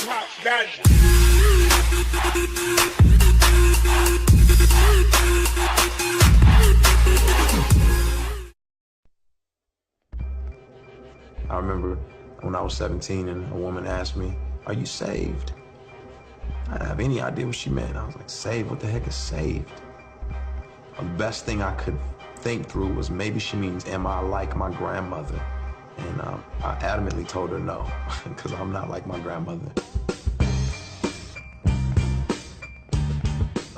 Pop that. I remember when I was 17 and a woman asked me, "Are you saved?" I didn't have any idea what she meant. I was like, saved? What the heck is saved? The best thing I could think through was maybe she means, am I like my grandmother? And I adamantly told her no, because I'm not like my grandmother.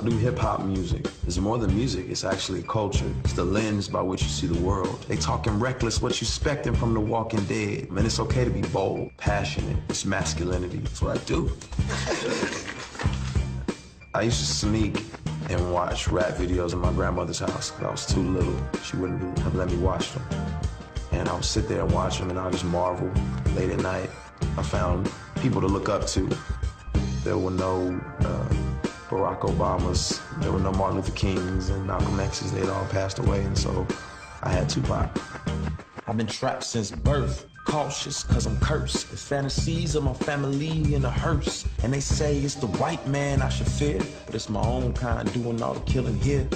I do hip-hop music. It's more than music, it's actually a culture. It's the lens by which you see the world. They talking reckless, what you expecting from the Walking Dead. Man, it's okay to be bold, passionate. It's masculinity. That's what I do. I used to sneak and watch rap videos in my grandmother's house because I was too little. She wouldn't have let me watch them. And I would sit there and watch them, and I would just marvel late at night. I found people to look up to. There were no Barack Obamas, there were no Martin Luther Kings and Malcolm X's. They'd all passed away, and so I had Tupac. I've been trapped since birth, cautious cause I'm cursed. The fantasies of my family in a hearse. And they say it's the white man I should fear, but it's my own kind doing all the killing here.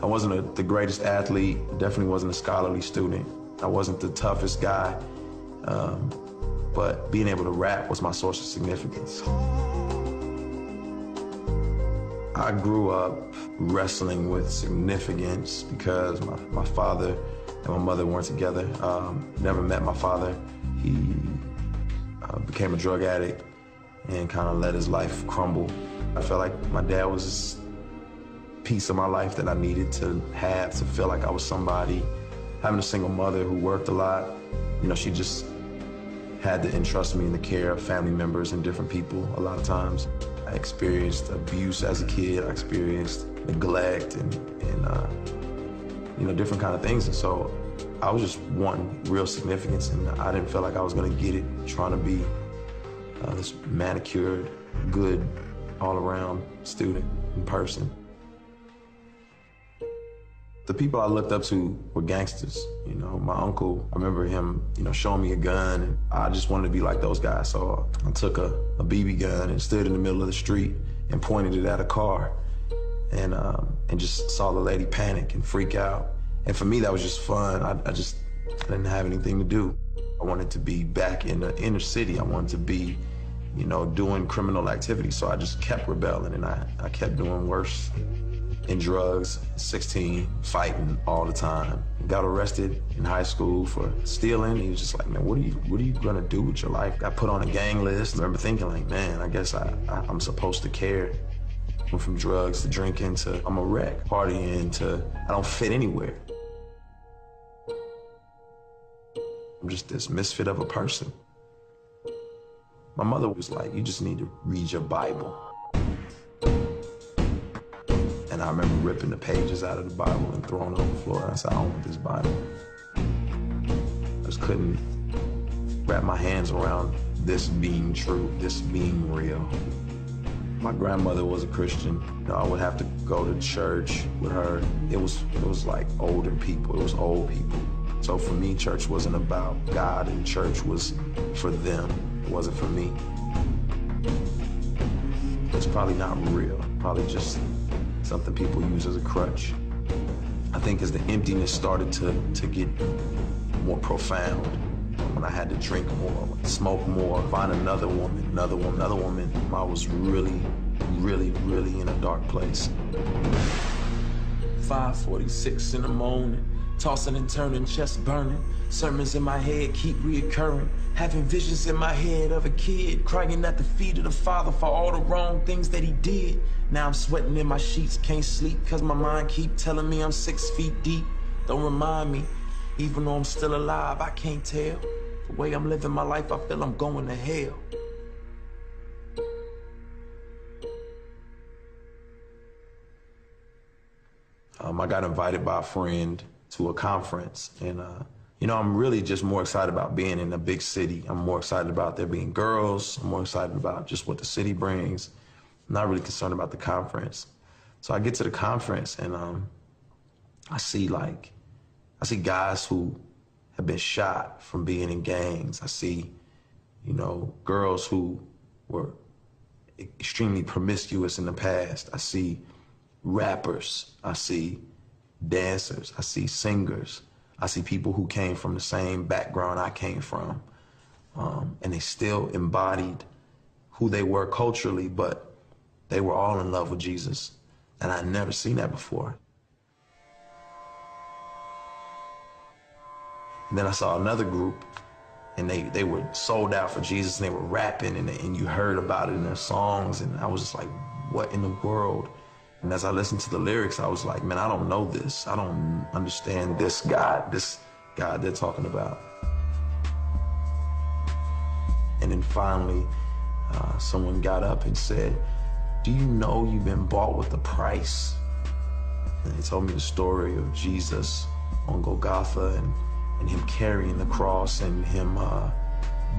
I wasn't the greatest athlete, definitely wasn't a scholarly student. I wasn't the toughest guy, but being able to rap was my source of significance. I grew up wrestling with significance because my father and my mother weren't together. Never met my father. He became a drug addict and kind of let his life crumble. I felt like my dad was this piece of my life that I needed to have to feel like I was somebody. Having a single mother who worked a lot, you know, she just had to entrust me in the care of family members and different people a lot of times. I experienced abuse as a kid. I experienced neglect and you know, different kind of things. And so I was just wanting real significance, and I didn't feel like I was gonna get it trying to be this manicured, good, all-around student and person. The people I looked up to were gangsters. You know, my uncle, I remember him, you know, showing me a gun, and I just wanted to be like those guys. So I took a BB gun and stood in the middle of the street and pointed it at a car, and just saw the lady panic and freak out. And for me, that was just fun. I didn't have anything to do. I wanted to be back in the inner city. I wanted to be, you know, doing criminal activity. So I just kept rebelling, and I kept doing worse. In drugs, 16, fighting all the time. Got arrested in high school for stealing. He was just like, man, what are you gonna do with your life? Got put on a gang list. I remember thinking like, man, I guess I'm supposed to care. Went from drugs to drinking to I'm a wreck, partying to I don't fit anywhere. I'm just this misfit of a person. My mother was like, you just need to read your Bible. And I remember ripping the pages out of the Bible and throwing it on the floor. And I said, I don't want this Bible. I just couldn't wrap my hands around this being true, this being real. My grandmother was a Christian. You know, I would have to go to church with her. It was like older people, it was old people. So for me, church wasn't about God, and church was for them. It wasn't for me. It's probably not real, probably just something people use as a crutch. I think as the emptiness started to get more profound, when I had to drink more, smoke more, find another woman, I was really, really, really in a dark place. 5:46 in the morning, tossing and turning, chest burning. Sermons in my head keep reoccurring. Having visions in my head of a kid crying at the feet of the Father for all the wrong things that he did. Now I'm sweating in my sheets, can't sleep cause my mind keep telling me I'm 6 feet deep. Don't remind me, even though I'm still alive, I can't tell. The way I'm living my life, I feel I'm going to hell. I got invited by a friend to a conference, and you know, I'm really just more excited about being in a big city. I'm more excited about there being girls. I'm more excited about just what the city brings. I'm not really concerned about the conference. So I get to the conference, and I see guys who have been shot from being in gangs. I see you know, girls who were extremely promiscuous in the past. I see rappers, I see dancers, I see singers, I see people who came from the same background I came from, and they still embodied who they were culturally, but they were all in love with Jesus, and I'd never seen that before. And then I saw another group, and they were sold out for Jesus, and they were rapping, and you heard about it in their songs, and I was just like, what in the world? And as I listened to the lyrics, I was like, man, I don't know this. I don't understand this God they're talking about. And then finally, someone got up and said, do you know you've been bought with a price? And they told me the story of Jesus on Golgotha, and him carrying the cross, and him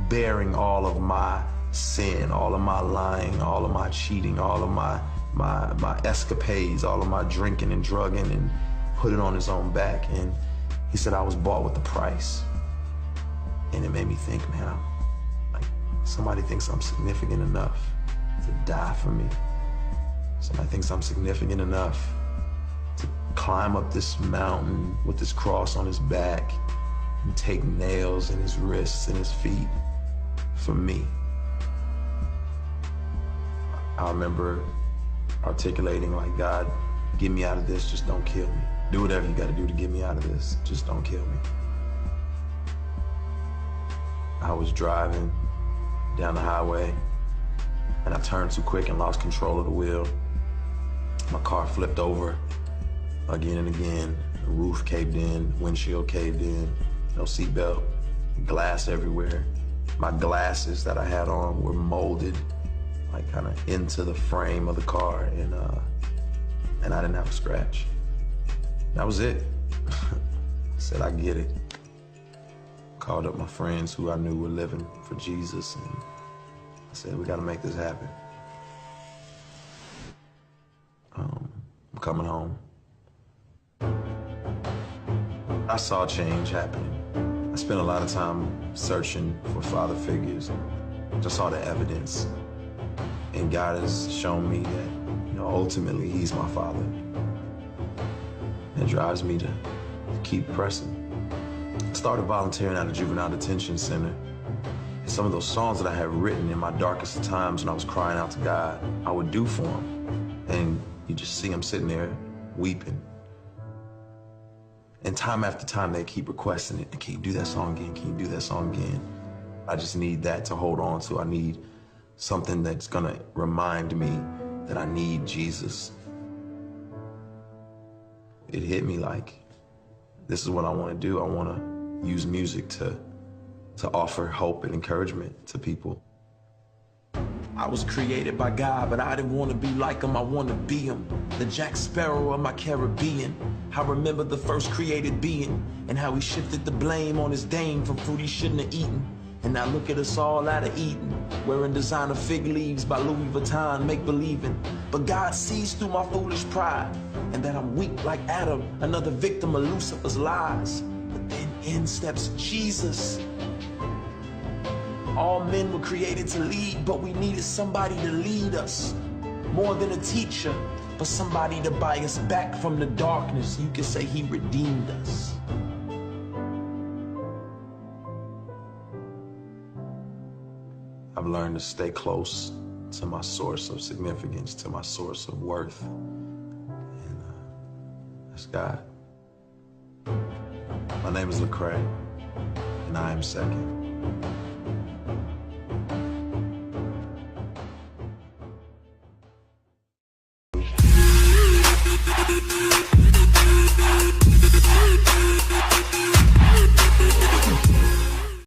bearing all of my sin, all of my lying, all of my cheating, all of my escapades, all of my drinking and drugging, and put it on his own back. And he said, I was bought with a price. And it made me think, man, somebody thinks I'm significant enough to die for me. Somebody thinks I'm significant enough to climb up this mountain with this cross on his back and take nails in his wrists and his feet for me. I remember articulating, like, God, get me out of this, just don't kill me. Do whatever you gotta do to get me out of this, just don't kill me. I was driving down the highway, and I turned too quick and lost control of the wheel. My car flipped over again and again. The roof caved in, windshield caved in, no seatbelt, glass everywhere. My glasses that I had on were molded, like kind of into the frame of the car, and I didn't have a scratch. That was it. I said, I get it. Called up my friends who I knew were living for Jesus, and I said, we gotta make this happen. I'm coming home. I saw change happening. I spent a lot of time searching for father figures. I saw the evidence. And God has shown me that, you know, ultimately he's my father. It drives me to keep pressing. I started volunteering at a juvenile detention center. And some of those songs that I had written in my darkest of times when I was crying out to God, I would do for him. And you just see him sitting there weeping. And time after time, they keep requesting it. Can you do that song again? Can you do that song again? I just need that to hold on to. I need something that's gonna remind me that I need Jesus. It hit me like, this is what I wanna do. I wanna use music to offer hope and encouragement to people. I was created by God, but I didn't want to be like him, I want to be him. The Jack Sparrow of my Caribbean. I remember the first created being, and how he shifted the blame on his dame for fruit he shouldn't have eaten. And now look at us all out of Eden, wearing designer fig leaves by Louis Vuitton, make-believing. But God sees through my foolish pride, and that I'm weak like Adam, another victim of Lucifer's lies. But then in steps Jesus. All men were created to lead, but we needed somebody to lead us. More than a teacher, but somebody to buy us back from the darkness. You could say he redeemed us. I've learned to stay close to my source of significance, to my source of worth. And that's God. My name is Lecrae, and I am second.